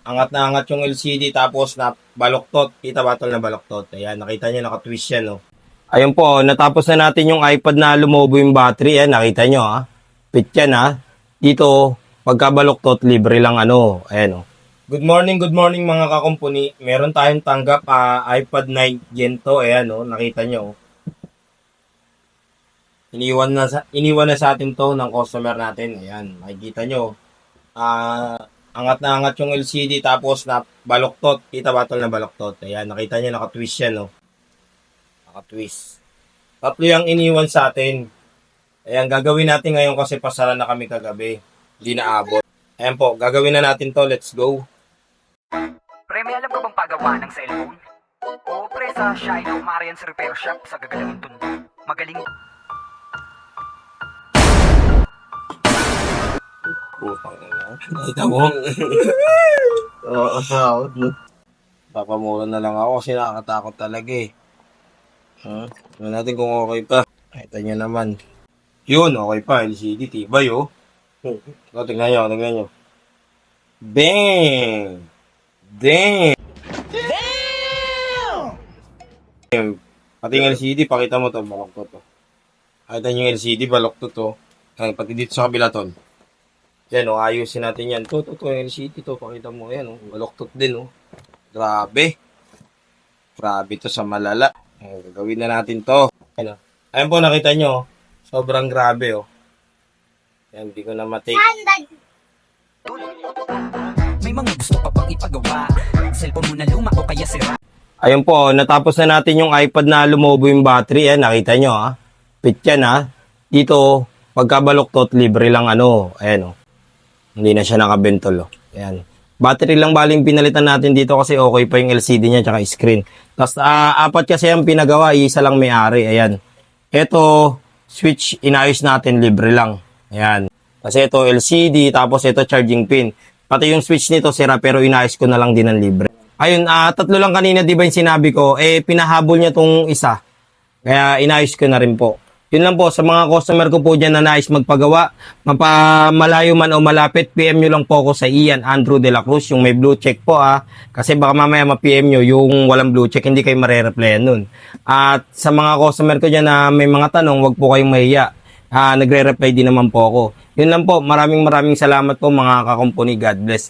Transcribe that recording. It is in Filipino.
angat na angat yung LCD tapos na baloktot. Kita ba tol na baloktot? Ayan, nakita nyo, nakatwist yan, no? Ayun po, natapos na natin yung iPad na lumobo yung battery. Ayan, nakita nyo, ha? Fit yan, ha? Dito, pagka baloktot, libre lang, ano. Ayan, oh. Good morning mga kakumpuni. Meron tayong tanggap, iPad 9 Gen to. Ayan, oh, nakita nyo, oh. Iniwan na sa atin to ng customer natin. Ayan, makikita nyo. Angat na angat yung LCD tapos na baloktot. Kita ba tol na baloktot? Ayan, nakita nyo, nakatwist yan, no? Nakatwist. Tatlo yung iniwan sa atin. Ayan, gagawin natin ngayon kasi pasara na kami kagabi. Hindi na abot. Ayan po, gagawin na natin to. Let's go. Pre, may alam ka bang pagawa ng cellphone? Oo, pre, sa Shine of Marian's Repair Shop sa Gagalangin Tondo. Magaling. Putang ina. Nakita mo? Oo, sahod, no? Papamura na lang ako kasi nakakatakot talaga eh. Tignan natin kung okay pa. Kita nyo naman. Yun, okay pa. LCD, tibay oh. Tignan nyo. Bang! Damn! Pati yung LCD, pakita mo to, balok to. Pakita nyo yung LCD, balok to. Ay, pati dito sa kabila to. Yan o, ayusin natin yan. To, yung LCD to, pakita mo yan o. Balok din o. Grabe. Grabe to sa malala. Ay, gagawin na natin to. Ayun po, nakita nyo. Sobrang grabe o. Yan, hindi ko na matake. May mga gusto pa bang ipagawa? Cellphone mo na luma o kaya sira? Ayun po, natapos na natin yung iPad na lumobo yung battery. Ayan, nakita nyo ha. Fit yan ha. Dito, pagka baloktot, libre lang ano. Ayan o. Hindi na siya nakabentol o. Ayan. Battery lang baling pinalitan natin dito kasi okay pa yung LCD niya tsaka screen. Tapos apat kasi ang pinagawa, isa lang may-ari. Ayan. Ito, switch, inayos natin, libre lang. Ayan. Kasi ito LCD, tapos ito charging pin. Pati yung switch nito sira pero inayos ko na lang din ng libre. Ayun, tatlo lang kanina, di ba yung sinabi ko, pinahabol niya tong isa. Kaya inayos ko na rin po. Yun lang po, sa mga customer ko po dyan na nais magpagawa, mapamalayo man o malapit, PM nyo lang po ako sa Ian Andrew de la Cruz, yung may blue check po kasi baka mamaya ma-PM nyo yung walang blue check, hindi kayo mare-replyan nun. At sa mga customer ko dyan na may mga tanong, wag po kayong mahiya. Nagre-reply din naman po ako. Yun lang po, maraming salamat po mga kakumpuni. God bless.